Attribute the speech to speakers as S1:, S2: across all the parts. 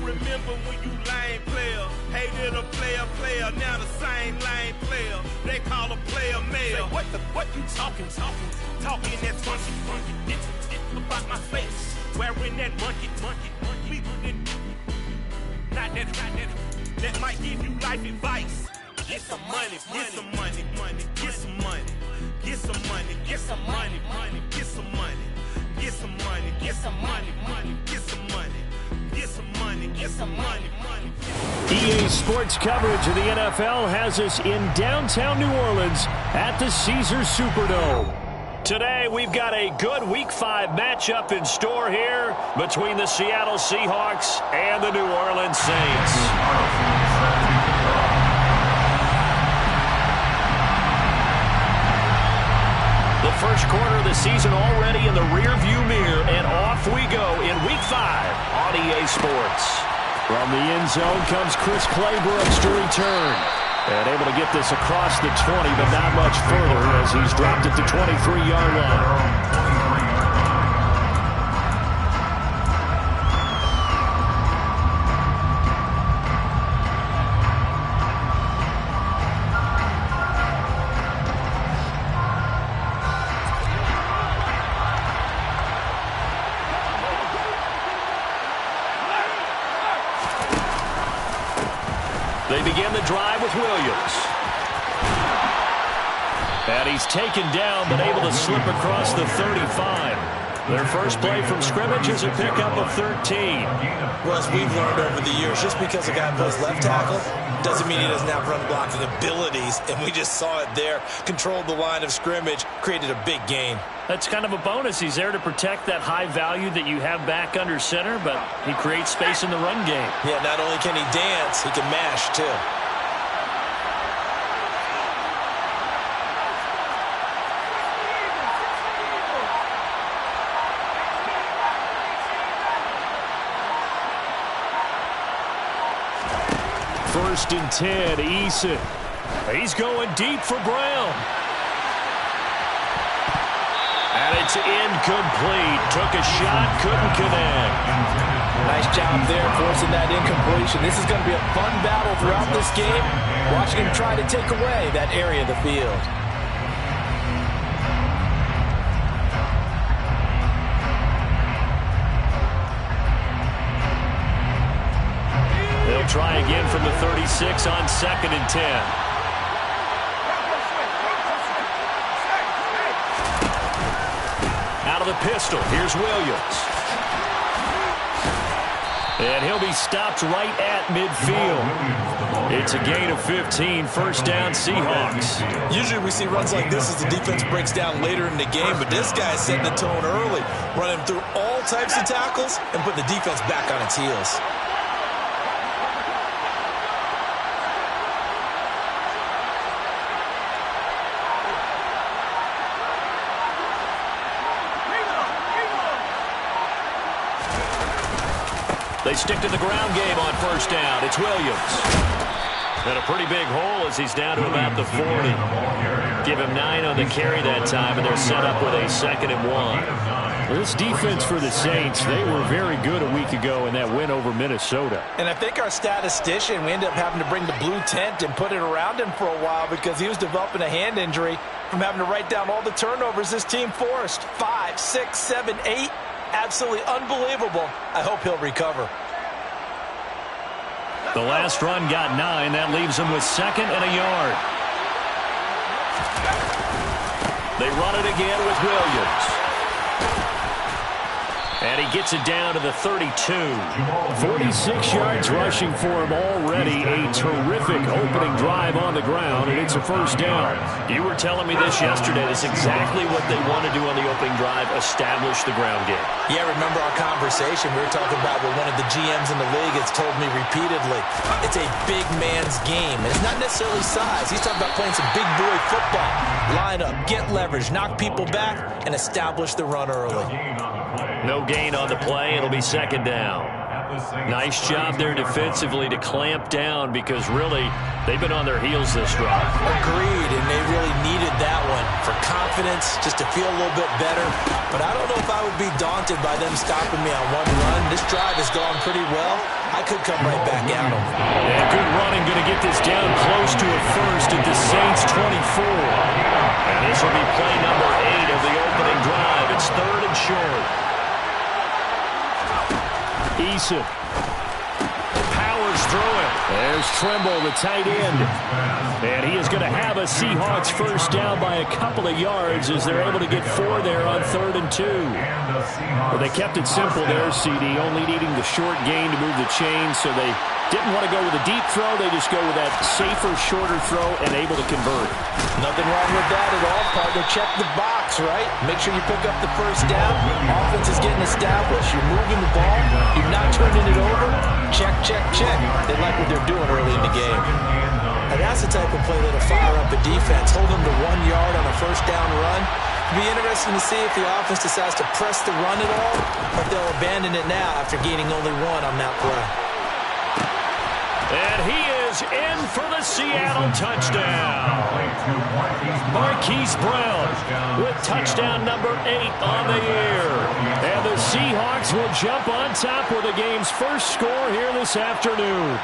S1: remember when you lame player hated a player, now the same lame player they call a player male. What you talking that funky, it's about my face, wearing that monkey, not that might give you life advice. Get some money, get some money, get some money, get some money, get some money, get some money, get some money, get some money, get some money, get some money, get some money.
S2: EA Sports coverage of the NFL has us in downtown New Orleans at the Caesars Superdome. Today, we've got a good Week 5 matchup in store here between the Seattle Seahawks and the New Orleans Saints. The first quarter of the season already in the rearview mirror, and off we go in Week 5 on EA Sports. From the end zone comes Chris Claybrooks to return. And able to get this across the 20, but not much further as he's dropped it to 23-yard line. They begin the drive with Williams. And he's taken down, but able to slip across the 35. Their first play from scrimmage is a pickup of 13.
S3: Well, as we've learned over the years, just because a guy plays left tackle doesn't mean he doesn't have run blocking abilities. And we just saw it there. Controlled the line of scrimmage, created a big gain.
S2: That's kind of a bonus. He's there to protect that high value that you have back under center, but he creates space in the run game.
S3: Yeah, not only can he dance, he can mash too.
S2: First and 10, Eason. He's going deep for Brown. And it's incomplete. Took a shot, couldn't connect.
S4: Nice job there forcing that incompletion. This is going to be a fun battle throughout this game. Watching him try to take away that area of the field.
S2: They'll try again from the 36 on 2nd and 10. Out of the pistol, here's Williams. And he'll be stopped right at midfield. It's a gain of 15, first down Seahawks.
S3: Usually we see runs like this as the defense breaks down later in the game, but this guy's setting the tone early, running through all types of tackles and putting the defense back on its heels.
S2: They stick to the ground game on first down. It's Williams. And a pretty big hole as he's down to about the 40. Give him 9 on the carry that time, and they're set up with a 2nd and 1.
S5: Well, this defense for the Saints, they were very good a week ago in that win over Minnesota.
S4: And I think our statistician, we ended up having to bring the blue tent and put it around him for a while because he was developing a hand injury from having to write down all the turnovers this team forced. 5, 6, 7, 8. Absolutely unbelievable. I hope he'll recover.
S2: The last run got 9. That leaves him with 2nd and a yard. They run it again with Williams. And he gets it down to the 32.
S5: 46 yards rushing for him already. A terrific opening drive on the ground, and it's a first down.
S2: You were telling me this yesterday. That's exactly what they want to do on the opening drive, establish the ground game.
S3: Yeah, remember our conversation. We were talking about what one of the GMs in the league has told me repeatedly. It's a big man's game, and it's not necessarily size. He's talking about playing some big boy football. Line up, get leverage, knock people back, and establish the run early.
S2: No gain on the play. It'll be 2nd down.
S5: Nice job there defensively to clamp down because really they've been on their heels this drive.
S3: Agreed, and they really needed that one for confidence, just to feel a little bit better. But I don't know if I would be daunted by them stopping me on one run. This drive has gone pretty well. I could come right back at them.
S5: Yeah, good running, going to get this down close to a first at the Saints 24. And this will be play number 8 of the opening drive. It's 3rd and short. Eason powers through it. There's Trimble, the tight end. And he is going to have a Seahawks first down by a couple of yards as they're able to get 4 there on 3rd and 2. Well, they kept it simple there, CD, only needing the short gain to move the chain, so they didn't want to go with a deep throw. They just go with that safer, shorter throw and able to convert.
S3: Nothing wrong with that at all, partner. Check the box, right? Make sure you pick up the first down. Offense is getting established. You're moving the ball. You're not turning it over. Check, check, check. They like what they're doing early in the game. And that's the type of play that'll fire up a defense. Hold them to 1 yard on a first down run. It'll be interesting to see if the offense decides to press the run at all, but they'll abandon it now after gaining only 1 on that play.
S5: And he is in for the Seattle touchdown. Marquise Brown with touchdown number 8 on the year. And the Seahawks will jump on top with the game's first score here this afternoon.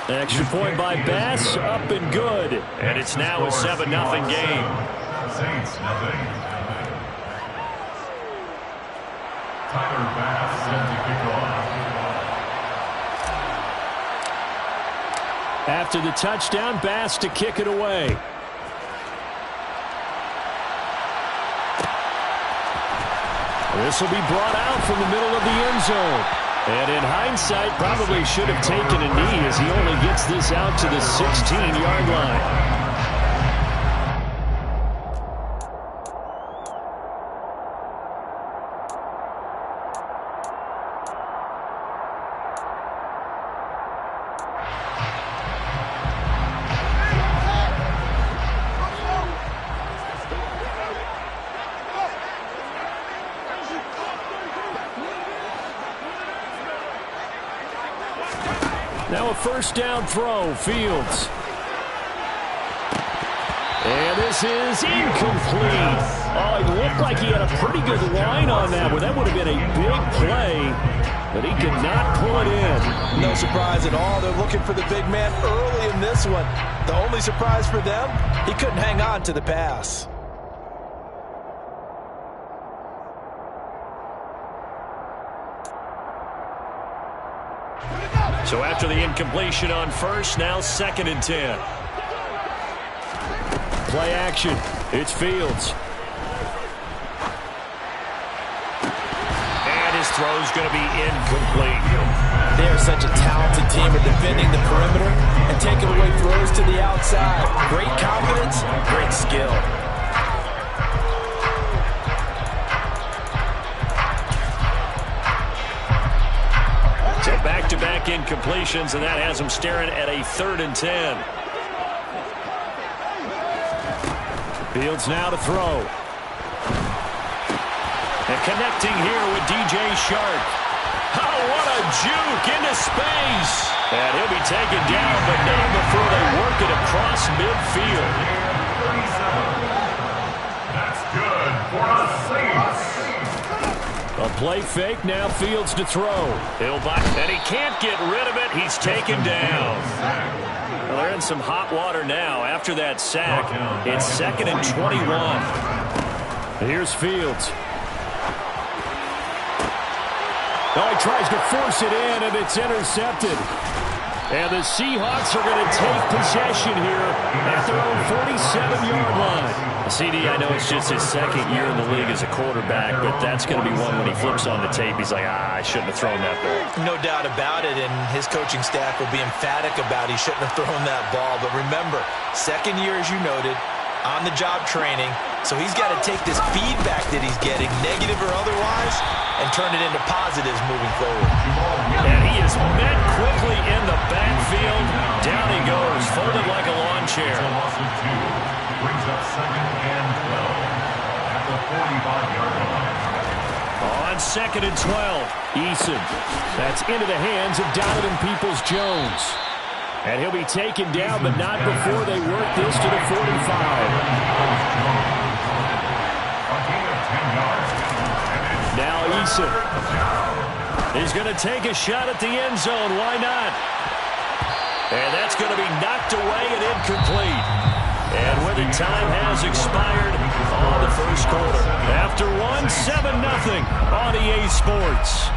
S5: Extra point by Bass, up and good. And it's now a 7-0 game.
S6: Saints, nothing. Tyler Bass set to kick off.
S5: After the touchdown, Bass to kick it away. This will be brought out from the middle of the end zone. And in hindsight, probably should have taken a knee as he only gets this out to the 16-yard line. Now a first down throw, Fields. And this is incomplete. Oh, it looked like he had a pretty good line on that one. That would have been a big play, but he could not pull it in.
S3: No surprise at all. They're looking for the big man early in this one. The only surprise for them, he couldn't hang on to the pass.
S5: So after the incompletion on first, now 2nd and 10. Play action. It's Fields. And his throw's going to be incomplete.
S3: They're such a talented team at defending the perimeter and taking away throws to the outside. Great confidence, great skill.
S5: Back-to-back incompletions, and that has him staring at a 3rd and 10. Fields now to throw. And connecting here with DJ Shark. Oh, what a juke into space. And he'll be taken down, but not before they work it across midfield.
S6: That's good for the Saints.
S5: A play fake, now Fields to throw. He'll buy, and he can't get rid of it. He's taken down. Well, they're in some hot water now after that sack. It's 2nd and 21. Here's Fields. Oh, he tries to force it in, and it's intercepted. And the Seahawks are going to take possession here at their own 47-yard line. CD, I know it's just his 2nd year in the league as a quarterback, but that's going to be one when he flips on the tape. He's like, I shouldn't have thrown that ball.
S3: No doubt about it, and his coaching staff will be emphatic about he shouldn't have thrown that ball. But remember, 2nd year, as you noted, on-the-job training, so he's got to take this feedback that he's getting, negative or otherwise, and turn it into positives moving forward.
S5: And he is met quickly in the backfield. Down he goes, folded like a lawn chair.
S6: Loss of 2 brings up 2nd and 12 at the 45-yard line.
S5: On 2nd and 12, Eason. That's into the hands of Donovan Peoples-Jones. And he'll be taken down, but not before they work this to the 45. Now Eason. He's going to take a shot at the end zone. Why not? And that's going to be knocked away and incomplete. And with it, time has expired on the first quarter. After one, 7-0 on EA Sports.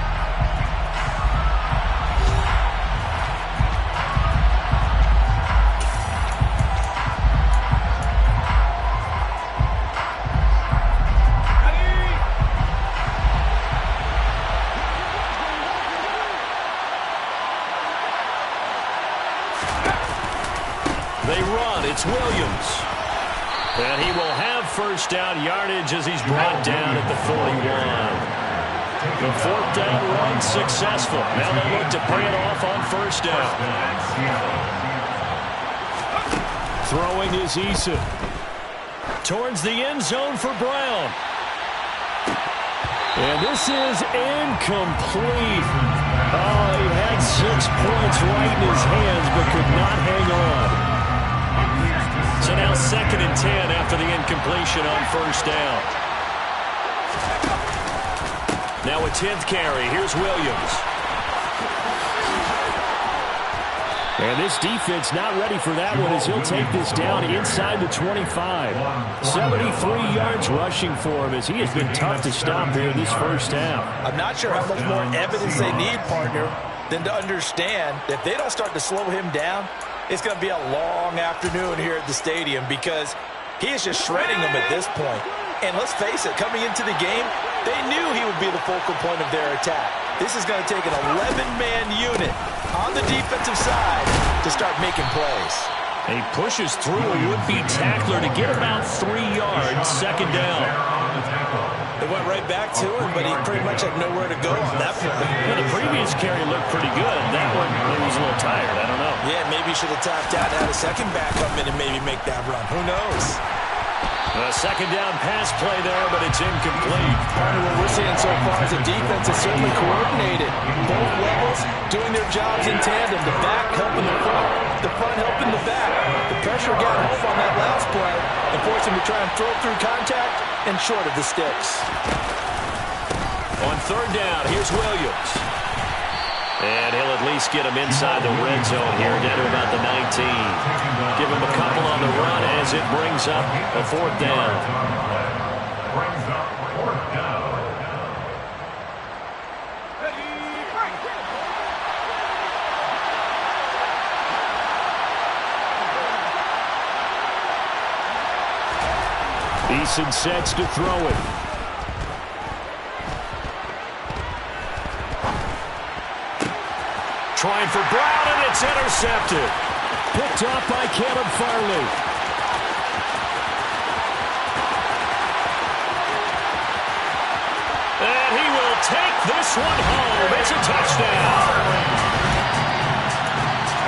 S5: They run. It's Williams. And he will have first down yardage as he's brought down at the 41. The 4th down run successful. Now they look to pay it off on first down. Throwing is Eason. Towards the end zone for Brown. And this is incomplete. Oh, he had 6 points right in his hands but could not hang on. So now 2nd and 10 after the incompletion on first down. Now a 10th carry. Here's Williams. And this defense not ready for that one as he'll take this down inside the 25. 73 yards rushing for him as he has been tough to stop here in this first half.
S3: I'm not sure how much more evidence they need, partner, than to understand that if they don't start to slow him down, it's going to be a long afternoon here at the stadium because he is just shredding them at this point. And let's face it, coming into the game, they knew he would be the focal point of their attack. This is going to take an 11-man unit on the defensive side to start making plays.
S5: He pushes through a would-be tackler to get about 3 yards, 2nd down.
S3: It went right back to him, but he pretty much had nowhere to go on that point.
S5: Well, the previous carry looked pretty good. That one, he was a little tired. I don't know.
S3: Yeah, maybe he should have tapped out, had a second back come in and maybe make that run. Who knows?
S5: A 2nd down pass play there, but it's incomplete.
S3: Part of what we're seeing so far is the defense is certainly coordinated. Both levels doing their jobs in tandem. The back helping the front helping the back. The pressure got home on that last play and forced him to try and throw through contact and short of the sticks.
S5: On 3rd down, here's Williams. And he'll at least get him inside the red zone here, down to about the 19. Give him a couple on the run as it brings up a 4th down.
S6: Brings up 4th down.
S5: Eason sets to throw it. Trying for Brown, and it's intercepted. Picked off by Caleb Farley. And he will take this one home. It's a touchdown.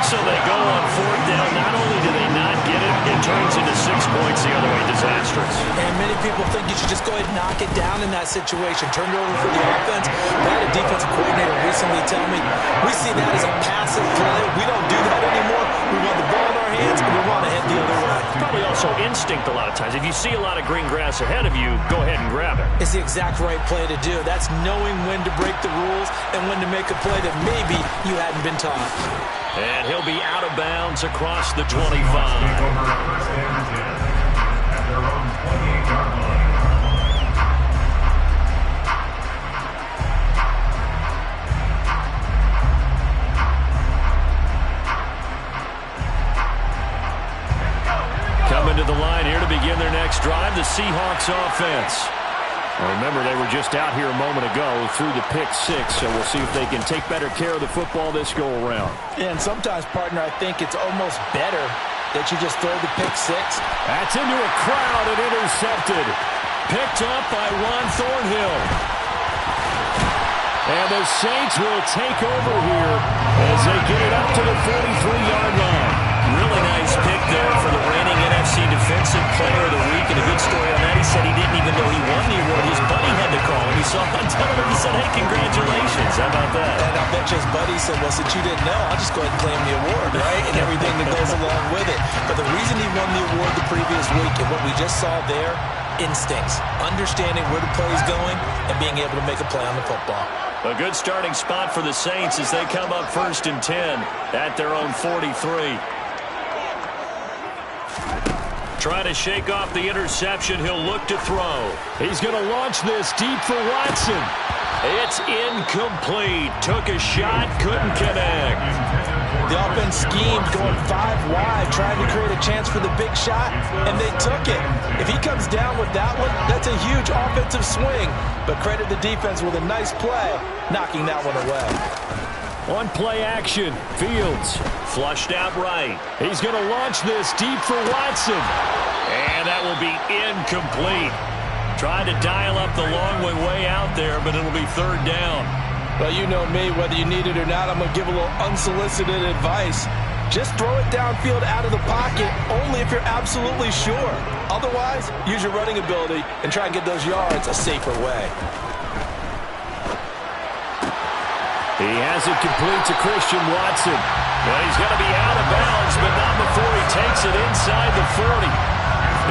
S5: So they go on 4th down. Not only do they not get it, it turns into 6 points the other way. Disastrous.
S3: And many people think you should just go ahead and knock it down in that situation. Turn it over for the offense. I had a defensive coordinator recently tell me, we see that as a passive play. We don't do that anymore. We want the ball in our hands, and we want to head the other way.
S5: Probably also instinct a lot of times. If you see a lot of green grass ahead of you, go ahead and grab it.
S3: It's the exact right play to do. That's knowing when to break the rules and when to make a play that maybe you hadn't been taught.
S5: And he'll be out of bounds across the 25. Coming to the line here to begin their next drive, the Seahawks offense. Well, remember, they were just out here a moment ago through the pick 6, so we'll see if they can take better care of the football this go-around.
S3: And sometimes, partner, I think it's almost better that you just throw the pick 6.
S5: That's into a crowd and intercepted. Picked up by Ron Thornhill. And the Saints will take over here as they get it up to the 43-yard line.
S4: Really nice pick there for the reigning NFC Defensive Player of the Week. And a good story on that, he said he didn't even know he won the award. His buddy had to call him. He saw him on television. He said, hey, congratulations. How about that?
S3: And I bet you his buddy said, well, since you didn't know, I'll just go ahead and claim the award, right? And everything that goes along with it. But the reason he won the award the previous week and what we just saw there, instincts, understanding where the play is going and being able to make a play on the football.
S5: A good starting spot for the Saints as they come up 1st and 10 at their own 43. Trying to shake off the interception. He'll look to throw. He's going to launch this deep for Watson. It's incomplete. Took a shot, couldn't connect.
S3: The offense schemed going 5 wide, trying to create a chance for the big shot, and they took it. If he comes down with that one, that's a huge offensive swing. But credit the defense with a nice play, knocking that one away.
S5: On play action, Fields flushed out right. He's going to launch this deep for Watson. And that will be incomplete. Tried to dial up the long way out there, but it'll be 3rd down.
S3: Well, you know me, whether you need it or not, I'm going to give a little unsolicited advice. Just throw it downfield out of the pocket, only if you're absolutely sure. Otherwise, use your running ability and try and get those yards a safer way.
S5: He has it complete to Christian Watson. But he's going to be out of bounds, but not before he takes it inside the 40.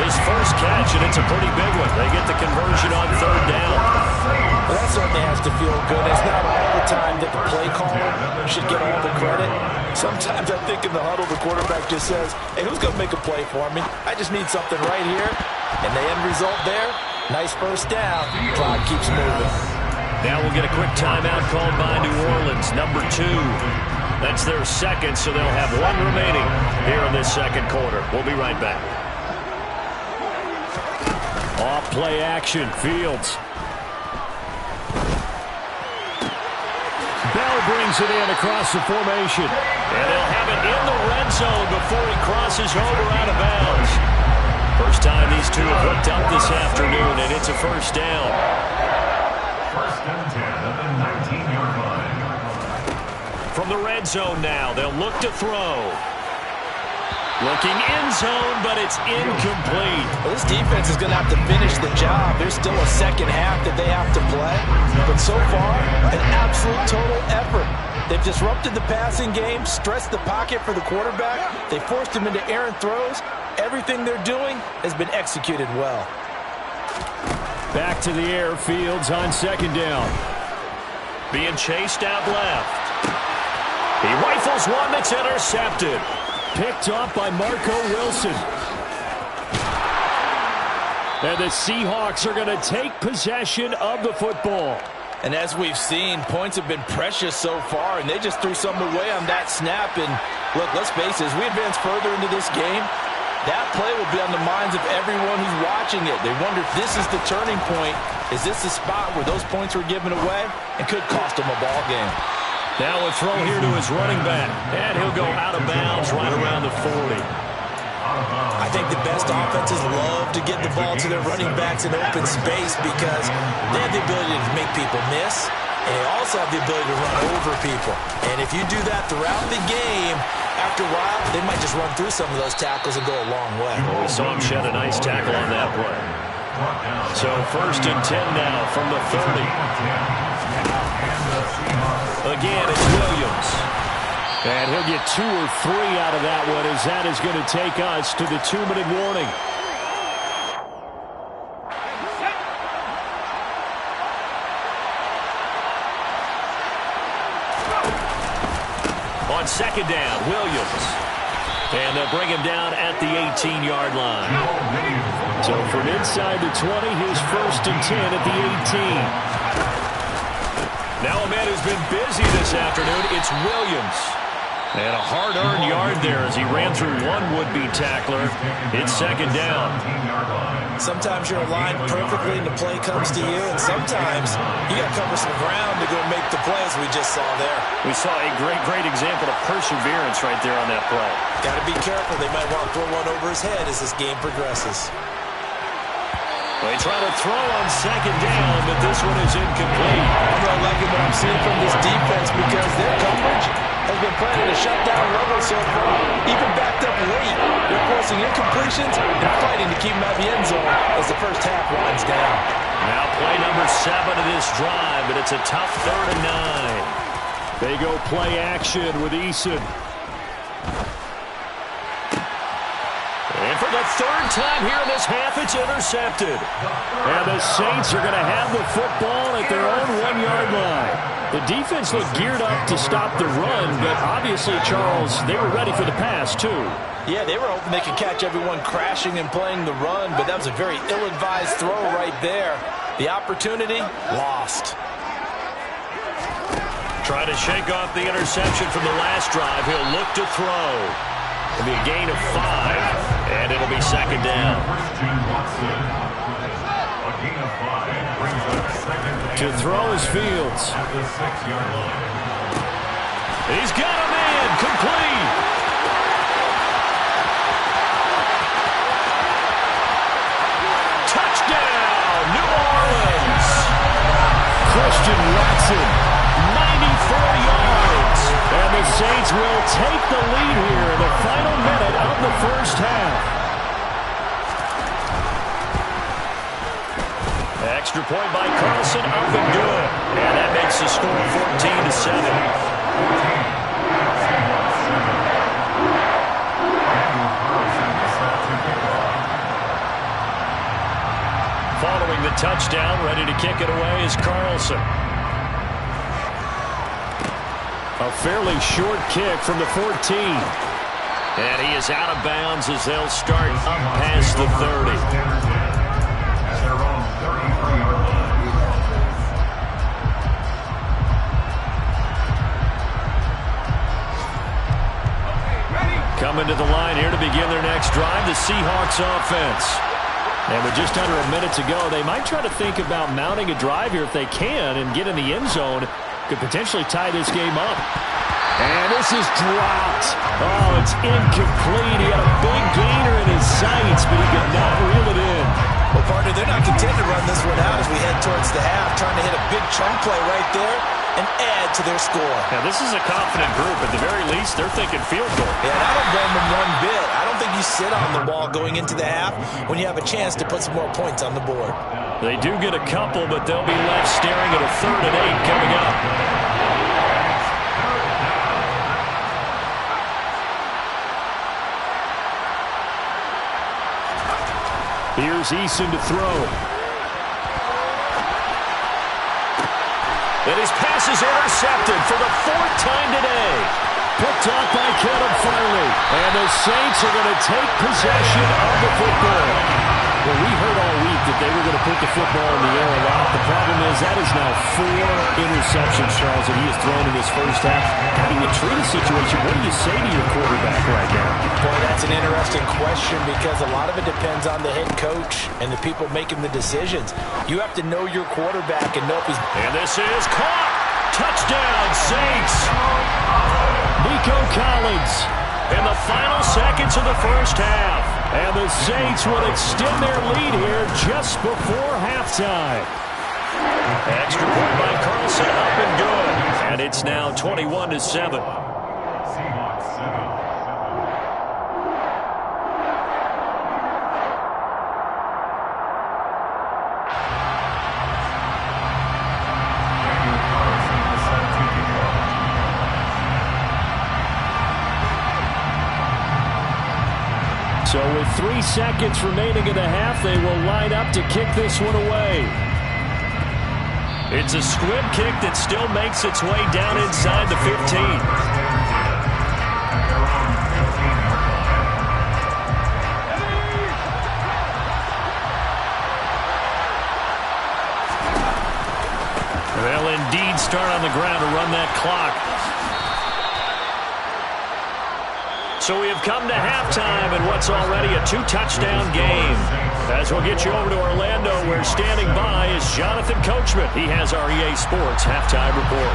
S5: His first catch, and it's a pretty big one. They get the conversion on 3rd down.
S3: Well, that certainly has to feel good. It's not all the time that the play caller should get all the credit. Sometimes I think in the huddle, the quarterback just says, hey, who's going to make a play for me? I just need something right here. And the end result there, nice first down. Clock keeps moving.
S5: Now we'll get a quick timeout called by New Orleans, number 2. That's their second, so they'll have 1 remaining here in this second quarter. We'll be right back. Off play action, Fields. Bell brings it in across the formation. And they'll have it in the red zone before he crosses over out of bounds. First time these two have hooked up this afternoon, and it's a first down.
S6: 1st and 10 at the 19-yard line.
S5: From the red zone now, they'll look to throw. Looking end zone, but it's incomplete.
S3: Well, this defense is going to have to finish the job. There's still a second half that they have to play. But so far, an absolute total effort. They've disrupted the passing game, stressed the pocket for the quarterback. They forced him into errant throws. Everything they're doing has been executed well.
S5: Back to the air, Fields on 2nd down. Being chased out left. He rifles one that's intercepted. Picked off by Marco Wilson. And the Seahawks are going to take possession of the football.
S3: And as we've seen, points have been precious so far, and they just threw something away on that snap. And look, let's face it, as we advance further into this game, that play will be on the minds of everyone who's watching it. They wonder if this is the turning point. Is this the spot where those points were given away and could cost them a ball game?
S5: Now a throw here to his running back. And he'll go out of bounds right around the 40.
S3: I think the best offenses love to get the ball to their running backs in open space because they have the ability to make people miss, and they also have the ability to run over people. And if you do that throughout the game, after a while, they might just run through some of those tackles and go a long way.
S5: Well, we saw him shed a nice tackle on that play. So 1st and 10 now from the 30. Again, it's Williams. And he'll get 2 or 3 out of that one as that is going to take us to the 2-minute warning. On 2nd down, Williams. And they'll bring him down at the 18-yard line. So from inside the 20, his 1st and 10 at the 18. Now a man who's been busy this afternoon, it's Williams. And a hard-earned yard there as he ran through one would-be tackler. It's 2nd down.
S3: Sometimes you're aligned perfectly and the play comes to you, and sometimes you got to cover some ground to go make the play, as we just saw there.
S5: We saw a great example of perseverance right there on that play.
S3: Got to be careful. They might want to throw one over his head as this game progresses.
S5: They try to throw on second down, but this one is incomplete.
S4: I'm not liking what I'm seeing from this defense because their coverage has been playing at a shutdown level so far. Even backed up late, they're forcing incompletions and fighting to keep them out of the end zone as the first half winds down.
S5: Now play number 7 of this drive, but it's a tough 3rd and 9. They go play action with Eason. And for the 3rd time here in this half, it's intercepted. And the Saints are going to have the football at their own 1-yard line. The defense looked geared up to stop the run, but obviously, Charles, they were ready for the pass, too.
S4: Yeah, they were hoping they could catch everyone crashing and playing the run, but that was a very ill-advised throw right there. The opportunity, lost.
S5: Trying to shake off the interception from the last drive. He'll look to throw. It'll be a gain of 5, and it'll be second down. To throw is Fields. He's got a man, complete. Touchdown, New Orleans. Christian Watson, 94 yards. And the Saints will take the lead here in the final minute of the first half. Extra point by Carlson, up and good. And that makes the score 14-7. Following the touchdown, ready to kick it away is Carlson. A fairly short kick from the 14. And he is out of bounds as they'll start up past the 30. Coming to the line here to begin their next drive, the Seahawks offense. And with just under a minute to go, they might try to think about mounting a drive here if they can and get in the end zone. Could potentially tie this game up. And this is dropped. Oh, it's incomplete. He had a big gainer in his sights, but he could not reel it in.
S4: Well, partner, they're not content to run this one out as we head towards the half, trying to hit a big chunk play right there and add to their score.
S5: Now, this is a confident group. At the very least, they're thinking field goal.
S4: Yeah, and I don't blame them one bit. I don't think you sit on the ball going into the half when you have a chance to put some more points on the board.
S5: They do get a couple, but they'll be left staring at a 3rd and 8 coming up. Here's Eason to throw. And his pass is intercepted for the 4th time today. Picked off by Caleb Farley. And the Saints are going to take possession of the football. Well, we heard all week that they were going to put the football in the air a lot. The problem is that is now 4 interceptions, Charles, that he has thrown in this first half. How do you treat a situation? What do you say to your quarterback right now?
S4: Boy, that's an interesting question because a lot of it depends on the head coach and the people making the decisions. You have to know your quarterback and know if he's...
S5: And this is caught. Touchdown, Saints. Nico Collins in the final seconds of the first half. And the Saints will extend their lead here just before halftime. Extra point by Carlson, up and good. And it's now 21-7. So with 3 seconds remaining in the half, they will line up to kick this one away. It's a squib kick that still makes its way down inside the 15. They'll indeed start on the ground to run that clock. So we have come to halftime in what's already a 2-touchdown game. As we'll get you over to Orlando, where standing by is Jonathan Coachman. He has our EA Sports halftime report.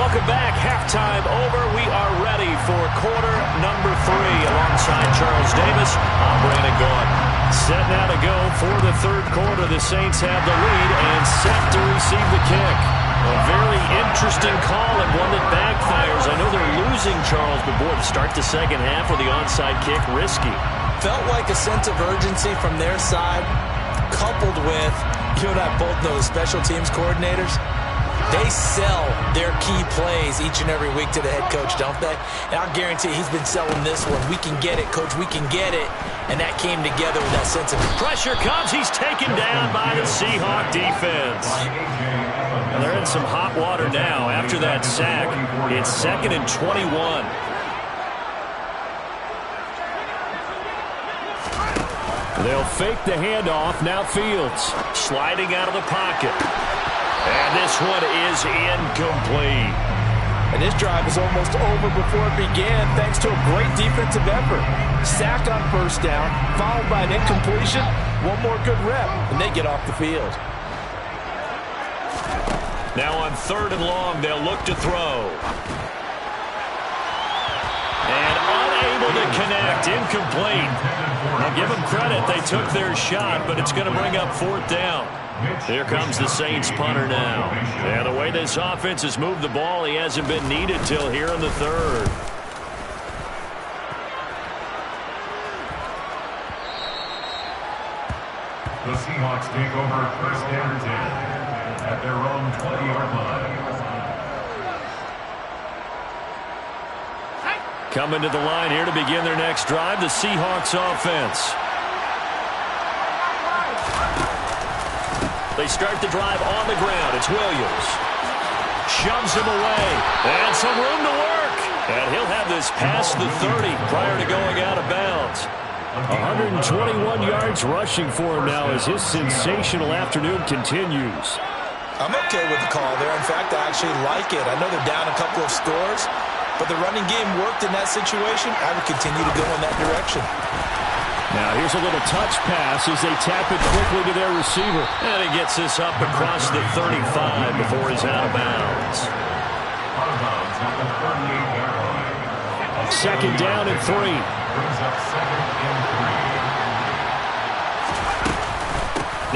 S2: Welcome back. Halftime over. We are ready for quarter number 3. Alongside Charles Davis, I'm Brandon Gaudin. Set now to go for the third quarter. The Saints have the lead and set to receive the kick. A very interesting call and one that backfires. I know they're losing, Charles, but boy, to start the second half with the onside kick, risky.
S3: Felt like a sense of urgency from their side, coupled with, you and I both know the special teams coordinators. They sell their key plays each and every week to the head coach, don't they? And I'll guarantee he's been selling this one. We can get it, coach, we can get it. And that came together with that sense of
S2: pressure comes. He's taken down by the Seahawk defense. And they're in some hot water now after that sack. It's 2nd and 21. They'll fake the handoff. Now Fields sliding out of the pocket. And this one is incomplete.
S4: And this drive is almost over before it began thanks to a great defensive effort. Sack on first down, followed by an incompletion. One more good rep, and they get off the field.
S2: Now on 3rd and long, they'll look to throw. And unable to connect, incomplete. I'll give them credit. They took their shot, but it's going to bring up 4th down. Here comes the Saints punter now. And the way this offense has moved the ball, he hasn't been needed till here in the 3rd.
S6: The Seahawks take over 1st and 10 at their own 20-yard line.
S2: Coming to the line here to begin their next drive, the Seahawks offense. They start the drive on the ground. It's Williams. Shoves him away. And some room to work. And he'll have this past the 30 prior to going out of bounds. 121 yards rushing for him now as his sensational afternoon continues.
S3: I'm okay with the call there. In fact, I actually like it. I know they're down a couple of scores, but the running game worked in that situation. I would continue to go in that direction.
S2: Now here's a little touch pass as they tap it quickly to their receiver. And he gets this up across the 35 before he's out of bounds.
S6: Out of bounds at the 38-yard line.
S2: 2nd down and 3.
S6: Brings up 2nd and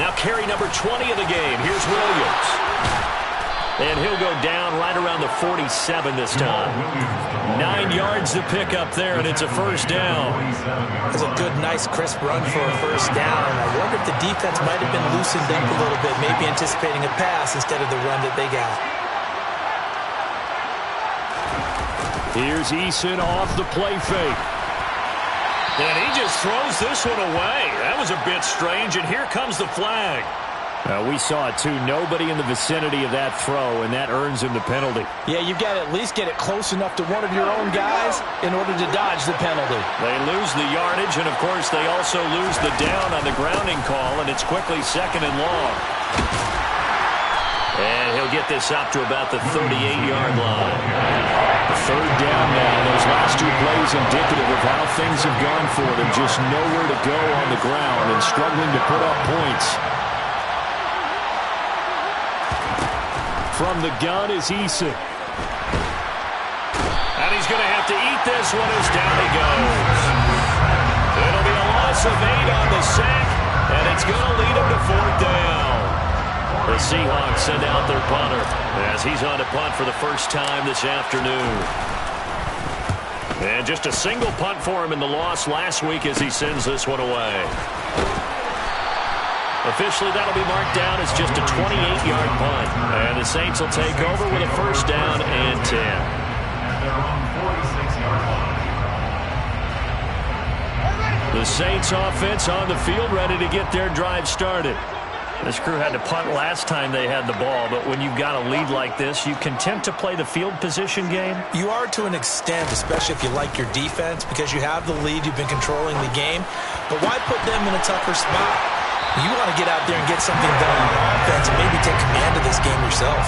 S6: 3.
S2: Now carry number 20 of the game. Here's Williams. And he'll go down right around the 47 this time. 9 yards to pick up there, and it's a 1st down.
S3: It's a good, nice, crisp run for a 1st down. I wonder if the defense might have been loosened up a little bit, maybe anticipating a pass instead of the run that they got.
S2: Here's Eason off the play fake. And he just throws this one away. That was a bit strange, and here comes the flag. We saw it, too. Nobody in the vicinity of that throw, and that earns him the penalty.
S4: Yeah, you've got to at least get it close enough to one of your own guys in order to dodge the penalty.
S2: They lose the yardage, and, of course, they also lose the down on the grounding call, and it's quickly 2nd and long. And he'll get this up to about the 38-yard line. 3rd down now. Those last 2 plays indicative of how things have gone for them. Just nowhere to go on the ground and struggling to put up points. From the gun is Eason. And he's going to have to eat this one as down he goes. It'll be a loss of 8 on the sack, and it's going to lead him to 4th down. The Seahawks send out their punter as he's on to punt for the first time this afternoon. And just a single punt for him in the loss last week as he sends this one away. Officially, that'll be marked down as just a 28-yard punt. And the Saints will take over with a 1st down and 10.
S6: At their own 46-yard line.
S2: The Saints offense on the field ready to get their drive started. This crew had to punt last time they had the ball, but when you've got a lead like this, you content to play the field position game?
S3: You are to an extent, especially if you like your defense, because you have the lead, you've been controlling the game. But why put them in a tougher spot? You want to get out there and get something done on offense and maybe take command of this game yourself.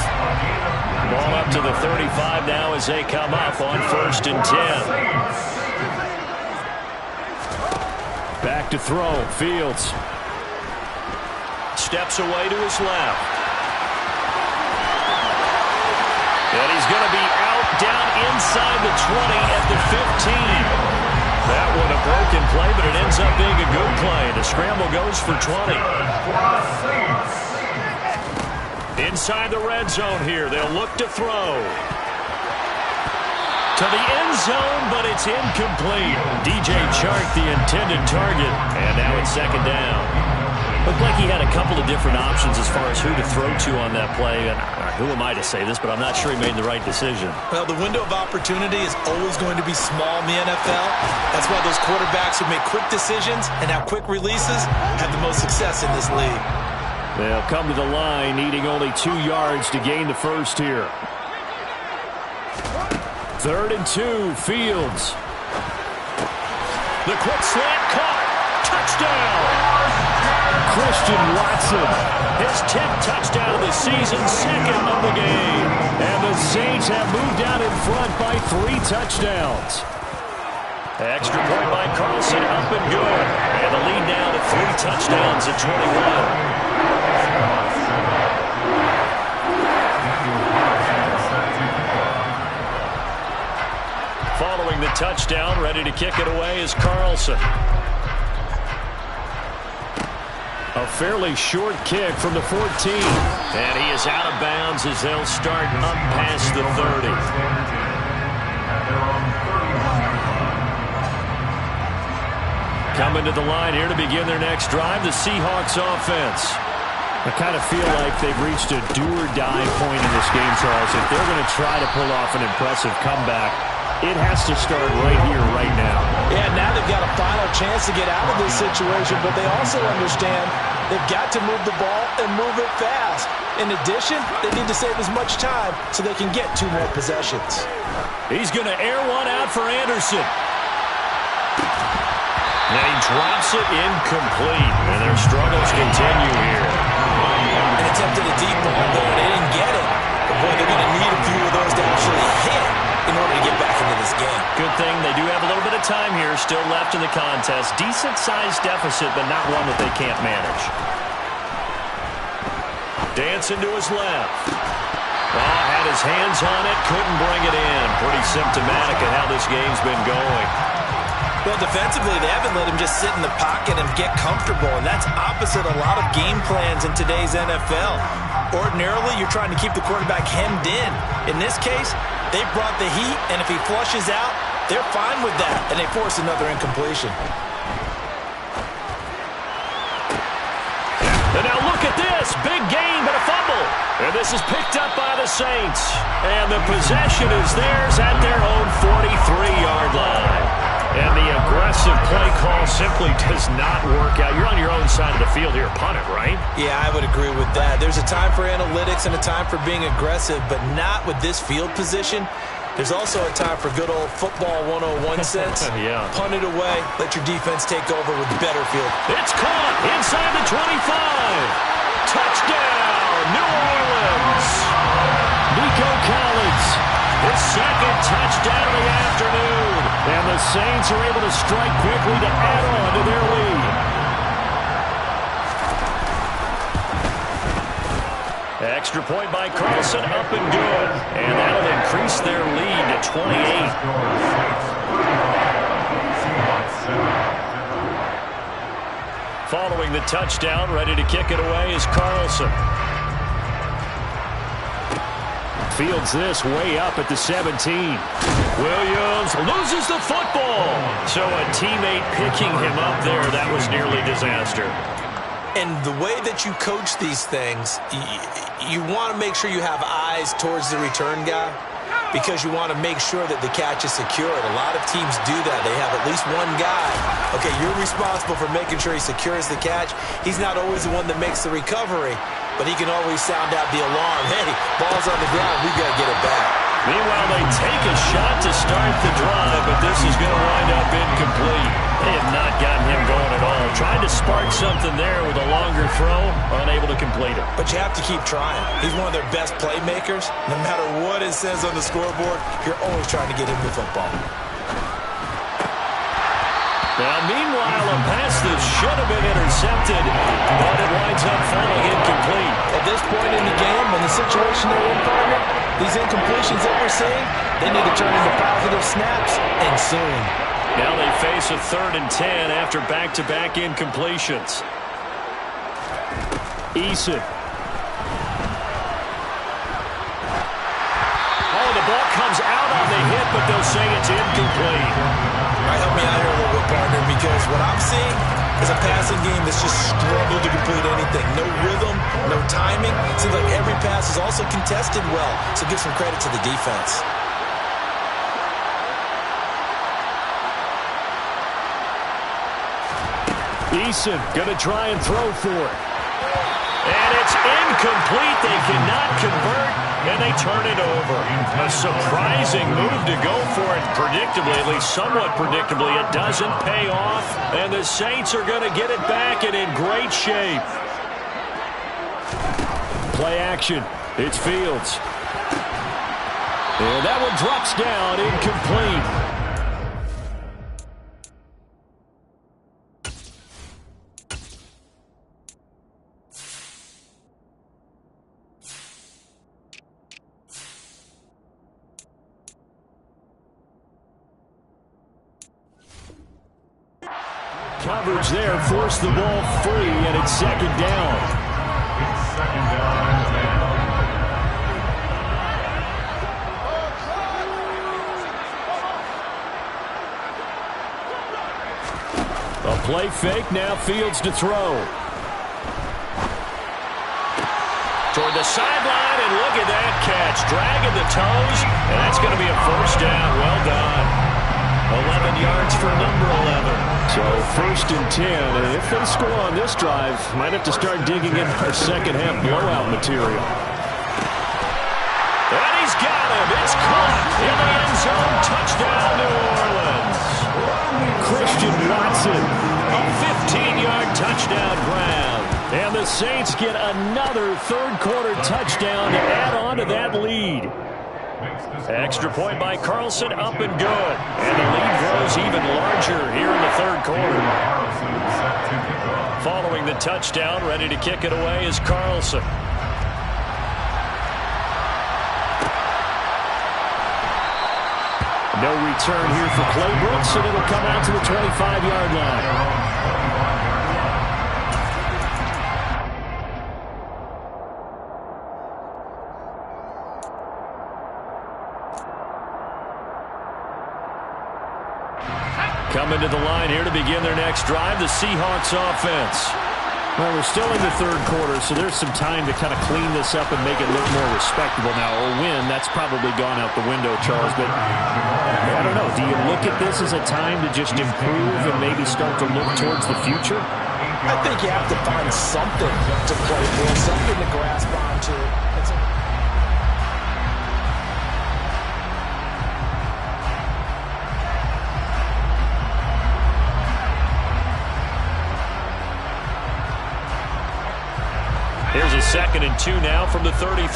S2: Ball up to the 35 now as they come up on 1st and 10. Back to throw. Fields steps away to his left.
S5: And he's going to be out down inside the 20 at the 15. That one a broken play, but it ends up being a good play. The scramble goes for 20. Inside the red zone here. They'll look to throw. To the end zone, but it's incomplete. DJ Chark, the intended target. And now it's second down. Looked like he had a couple of different options as far as who to throw to on that play. And who am I to say this, but I'm not sure he made the right decision.
S4: Well, the window of opportunity is always going to be small in the NFL. That's why those quarterbacks who make quick decisions and have quick releases have the most success in this league.
S5: They'll come to the line, needing only 2 yards to gain the first here. 3rd and 2, Fields. The quick slant caught. Touchdown! Christian Watson, his 10th touchdown of the season, 2nd of the game. And the Saints have moved out in front by 3 touchdowns. Extra point by Carlson, up and good. And the lead now to 3 touchdowns at 21. Following the touchdown, ready to kick it away is Carlson. A fairly short kick from the 14. And he is out of bounds as they'll start up past the 30. Coming to the line here to begin their next drive, the Seahawks offense. I kind of feel like they've reached a do-or-die point in this game, Charles. If they're going to try to pull off an impressive comeback, it has to start right here, right now.
S4: Yeah, now they've got a final chance to get out of this situation, but they also understand they've got to move the ball and move it fast. In addition, they need to save as much time so they can get 2 more possessions.
S5: He's going to air one out for Anderson. And he drops it incomplete, and their struggles continue here.
S4: And attempted a deep ball there, and they didn't get it. But boy, they're going to need a few of those to actually hit in order to get back into this game.
S5: Good thing they do have a little bit of time here still left in the contest. Decent-sized deficit, but not one that they can't manage. Dancing to his left. Oh, had his hands on it, couldn't bring it in. Pretty symptomatic of how this game's been going.
S4: Well, defensively, they haven't let him just sit in the pocket and get comfortable, and that's opposite a lot of game plans in today's NFL. Ordinarily, you're trying to keep the quarterback hemmed in. In this case, they brought the heat, and if he flushes out, they're fine with that, and they force another incompletion.
S5: And now look at this. Big gain, but a fumble. And this is picked up by the Saints. And the possession is theirs at their own 43-yard line. And the aggressive play call simply does not work out. You're on your own side of the field here. Punt it, right?
S4: Yeah, I would agree with that. There's a time for analytics and a time for being aggressive, but not with this field position. There's also a time for good old football 101 sense.
S5: Yeah.
S4: Punt it away. Let your defense take over with better field.
S5: It's caught inside the 25. Touchdown, New Orleans. Nico Collins, his 2nd touchdown of the afternoon. And the Saints are able to strike quickly to add on to their lead. Extra point by Carlson, up and good. And that'll increase their lead to 28. Following the touchdown, ready to kick it away is Carlson. Fields this way up at the 17. Williams loses the football. So a teammate picking him up there, that was nearly disaster.
S4: And the way that you coach these things, you want to make sure you have eyes towards the return guy because you want to make sure that the catch is secured. A lot of teams do that. They have at least one guy. Okay, you're responsible for making sure he secures the catch. He's not always the one that makes the recovery, but he can always sound out the alarm. Hey, ball's on the ground. We got to get it back.
S5: Meanwhile, they take a shot to start the drive, but this is going to wind up incomplete. They have not gotten him going at all. Tried to spark something there with a longer throw, unable to complete it.
S4: But you have to keep trying. He's one of their best playmakers. No matter what it says on the scoreboard, you're always trying to get him the football.
S5: Now, meanwhile, a pass that should have been intercepted, but it winds up falling incomplete.
S4: At this point in the game, in the situation they're in, partner, These incompletions that we're seeing, they need to turn into positive snaps, and soon.
S5: Now they face a 3rd and 10 after back-to-back incompletions. Eason. Oh, the ball comes out on the hit, but they'll say it's incomplete.
S3: All right, help me out here a little bit, partner, because what I'm seeing is a passing game that's just struggled to complete anything. No rhythm, no timing. Seems like every pass is also contested well, so give some credit to the defense.
S5: Eason going to try and throw for it. And it's incomplete. They cannot convert, and they turn it over. A surprising move to go for it. Predictably, at least somewhat predictably, it doesn't pay off, and the Saints are going to get it back and in great shape. Play action. It's Fields. And that one drops down, incomplete. Coverage there, forced the ball free, and it's 2nd down.
S6: It's 2nd down and 10.
S5: A play fake, now Fields to throw. Toward the sideline, and look at that catch. Dragging the toes, and that's going to be a 1st down. Well done. 11 yards for number 11. So 1st and 10, and if they score on this drive, might have to start digging in for second-half blowout material. And he's got him. It's caught in the end zone. Touchdown, New Orleans. Christian Watson, a 15-yard touchdown grab. And the Saints get another 3rd-quarter touchdown to add on to that lead. Extra point by Carlson, up and good. And the lead grows even larger here in the 3rd quarter. Following the touchdown, ready to kick it away is Carlson. No return here for Claybrooks, and it'll come out to the 25-yard line. Coming to the line here to begin their next drive, the Seahawks offense. Well, we're still in the 3rd quarter, so there's some time to kind of clean this up and make it look more respectable now. Or win, that's probably gone out the window, Charles. But I don't know. Do you look at this as a time to just improve and maybe start to look towards the future?
S4: I think you have to find something to play for, something to grasp onto.
S5: Here's a 2nd and 2 now from the 33.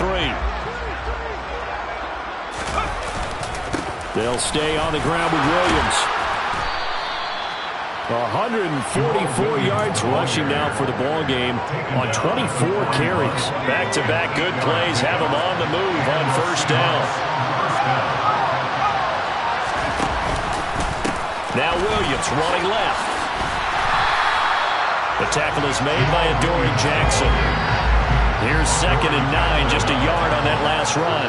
S5: They'll stay on the ground with Williams. 144 yards rushing now for the ball game on 24 carries. Back-to-back good plays have him on the move on 1st down. Now Williams running left. The tackle is made by Adoree Jackson. Here's 2nd and 9, just a yard on that last run.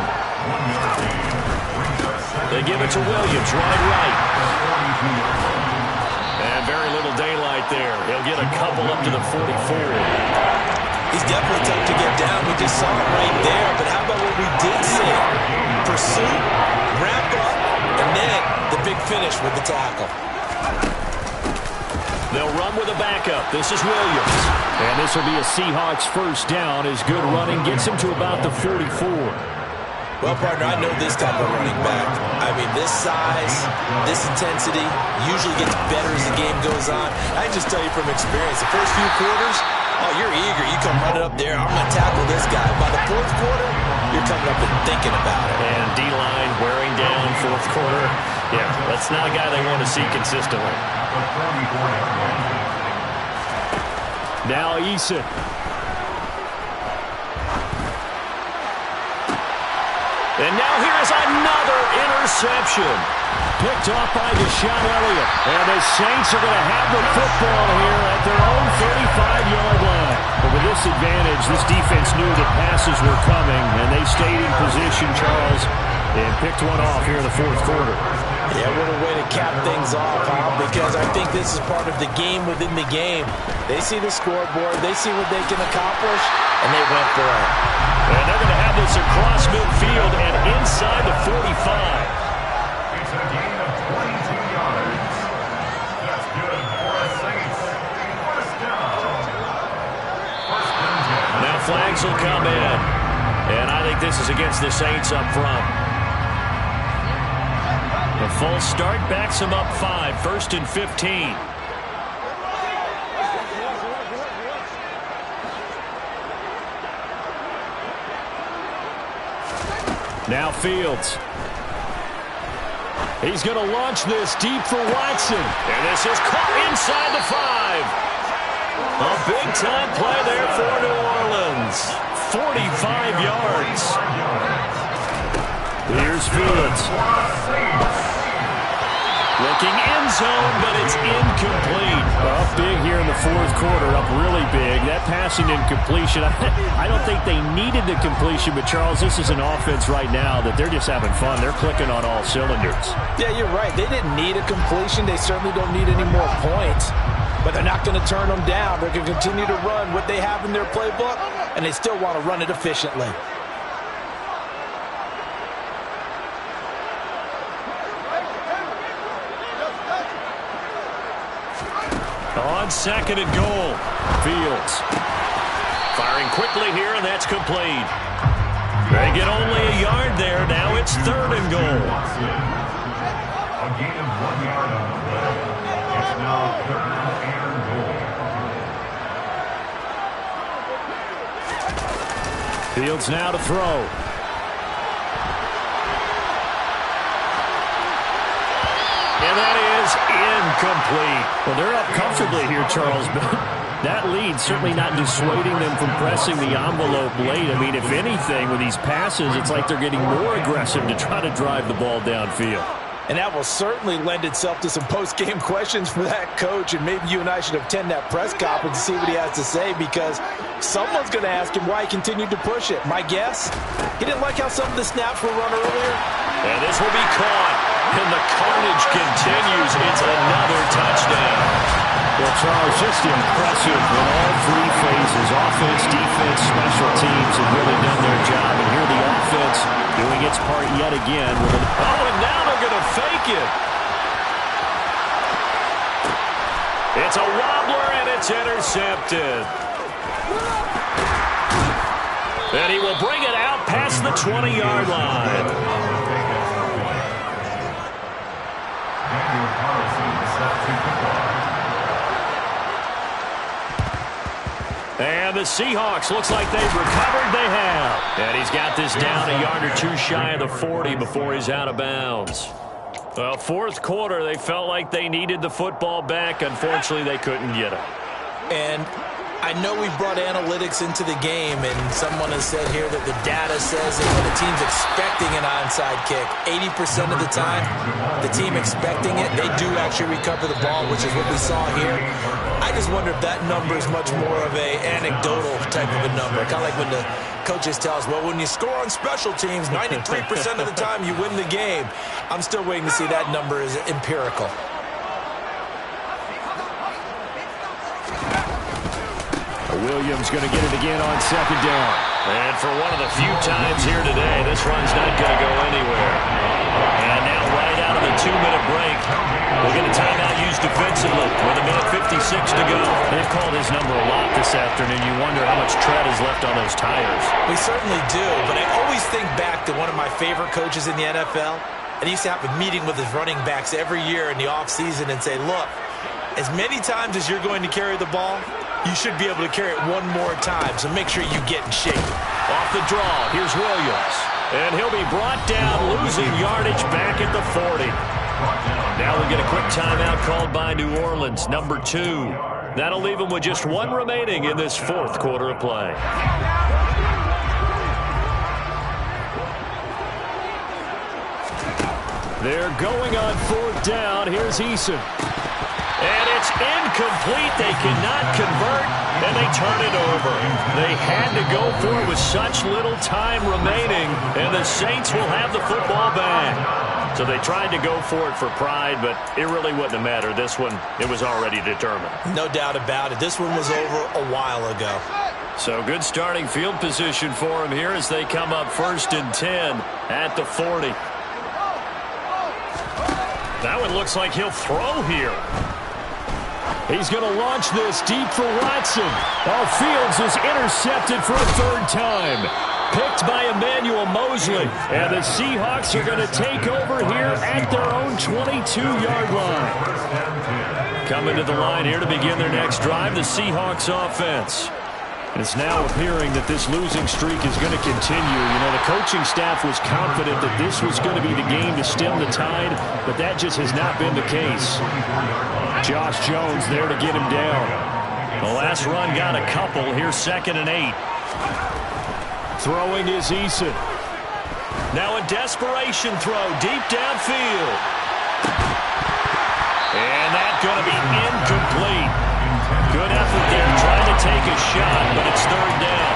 S5: They give it to Williams, running right. And very little daylight there. He'll get a couple up to the 44.
S3: He's definitely tough to get down. We just saw it right there. But how about what we did see? Pursuit, wrap up, and then the big finish with the tackle.
S5: They'll run with a backup. This is Williams. And this will be a Seahawks 1st down as good running gets him to about the 44.
S3: Well, partner, I know this type of running back. I mean, this size, this intensity usually gets better as the game goes on. I just tell you from experience, the first few quarters, oh, you're eager. You come running up there. I'm going to tackle this guy. By the 4th quarter, you're coming up and thinking about it.
S5: And D-line wearing down 4th quarter. Yeah, that's not a guy they want to see consistently. Now Eason. And now here's another interception. Picked off by Deshaun Elliott. And the Saints are going to have the football here at their own 35-yard line. But with this advantage, this defense knew that passes were coming, and they stayed in position, Charles, and picked one off here in the fourth quarter.
S4: Yeah, what a way to cap things off, Al, because I think this is part of the game within the game. They see the scoreboard, they see what they can accomplish, and they went for it.
S5: And they're going to have this across midfield and inside the 45.
S6: It's a gain of 22 yards. That's good for a Saints. First down. First and 10.
S5: Now flags will come in. And I think this is against the Saints up front. The full start backs them up 5, 1st and 15. Now Fields. He's going to launch this deep for Watson. And this is caught inside the 5. A big-time play there for New Orleans. 45 yards. Here's Fields. Looking end zone, but it's incomplete. Up big here in the fourth quarter, up really big. That passing incompletion, I don't think they needed the completion, but Charles, this is an offense right now that they're just having fun. They're clicking on all cylinders. Yeah, you're right. They didn't need a completion. They certainly don't need any more points, but they're not going to turn them down. They're going to continue to run what they have in their playbook, and they still want to run it efficiently. On second and goal, Fields firing quickly here, and that's complete. They get only a yard there. Now it's 3rd and goal.
S6: A gain of 1 yard on the play. It's now 3rd and goal.
S5: Fields now to throw. And that is incomplete. Well, they're up comfortably here, Charles, but that lead certainly not dissuading them from pressing the envelope late. I mean, if anything, with these passes, it's like they're getting more aggressive to try to drive the ball downfield. And that will certainly lend itself to some post-game questions for that coach, and maybe you and I should attend that press conference to see what he has to say, because someone's going to ask him why he continued to push it. My guess, he didn't like how some of the snaps were run earlier. And this will be caught, and the carnage continues. It's another touchdown. Well, Charles, just impressive in all 3 phases. Offense, defense, special teams have really done their job, and here the offense doing its part yet again. And now they're going to fake it. It's a wobbler, and it's intercepted. And he will bring it out past the 20-yard line. And the Seahawks, looks like they've recovered. They have. And he's got this down a yard or 2 shy of the 40 before he's out of bounds. Well, fourth quarter, they felt like they needed the football back. Unfortunately, they couldn't get it. And I know we brought analytics into the game, and someone has said here that the data says that when a team's expecting an onside kick, 80% of the time, the team expecting it, they do actually recover the ball, which is what we saw here. I just wonder if that number is much more of an anecdotal type of a number. Kind of like when the coaches tell us, well, when you score on special teams, 93% of the time you win the game. I'm still waiting to see that number is empirical. Williams going to get it again on second down. And for one of the few times here today, this run's not going to go anywhere. And now right out of the 2-minute break, we'll get a timeout used defensively with 1:56 to go. They've called his number a lot this afternoon. You wonder how much tread is left on those tires. We certainly do, but I always think back to one of my favorite coaches in the NFL. And he used to have a meeting with his running backs every year in the offseason and say, look, as many times as you're going to carry the ball, you should be able to carry it one more time, so make sure you get in shape. Off the draw, here's Williams. And he'll be brought down, losing yardage back at the 40. Now we get a quick timeout called by New Orleans, number 2. That'll leave them with just 1 remaining in this fourth quarter of play. They're going on 4th down. Here's Eason. And it's incomplete. They cannot convert, and they turn it over. They had to go for it with such little time remaining, and the Saints will have the football back. So they tried to go for it for pride, but it really wouldn't have mattered. This one, it was already determined.
S3: No doubt about it. This one was over a while ago.
S5: So good starting field position for him here as they come up 1st and 10 at the 40. That one looks like he'll throw here. He's going to launch this deep for Watson. Fields is intercepted for a 3rd time. Picked by Emmanuel Mosley. And the Seahawks are going to take over here at their own 22-yard line. Coming to the line here to begin their next drive, the Seahawks offense. It's now appearing that this losing streak is going to continue. You know, the coaching staff was confident that this was going to be the game to stem the tide, but that just has not been the case. Josh Jones there to get him down. The last run got a couple. Here's 2nd and 8. Throwing is Eason. Now a desperation throw deep downfield. And that's going to be incomplete. Good effort there trying to take a shot, but it's 3rd down.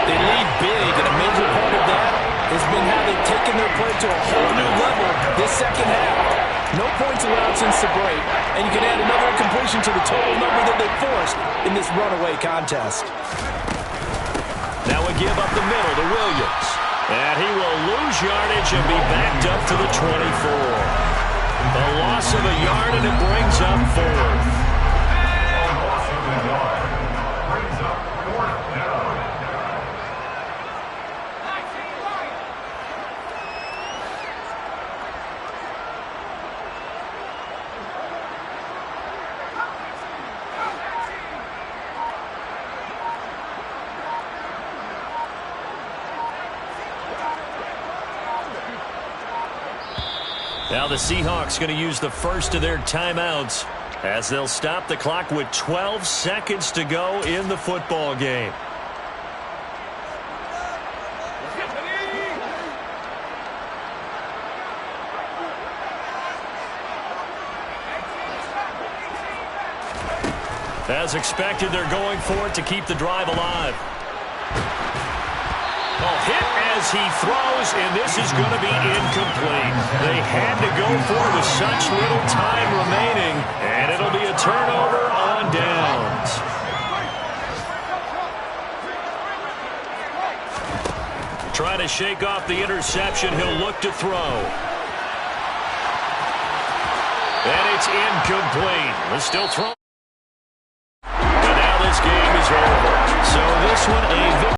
S4: They lead big, and a major part of that has been how they've taken their play to a whole new level this second half. No points allowed since the break, and you can add another incompletion to the total number that they forced in this runaway contest.
S5: Now a give up the middle to Williams. And he will lose yardage and be backed up to the 24. A loss of a yard, and it brings up 4th. Now the Seahawks going to use the first of their timeouts as they'll stop the clock with 12 seconds to go in the football game. As expected, they're going for it to keep the drive alive. Hit as he throws, and this is going to be incomplete. They had to go for it with such little time remaining, and it'll be a turnover on downs. Trying to shake off the interception. He'll look to throw. And it's incomplete. They're still throwing. And now this game is over. So this one a victory.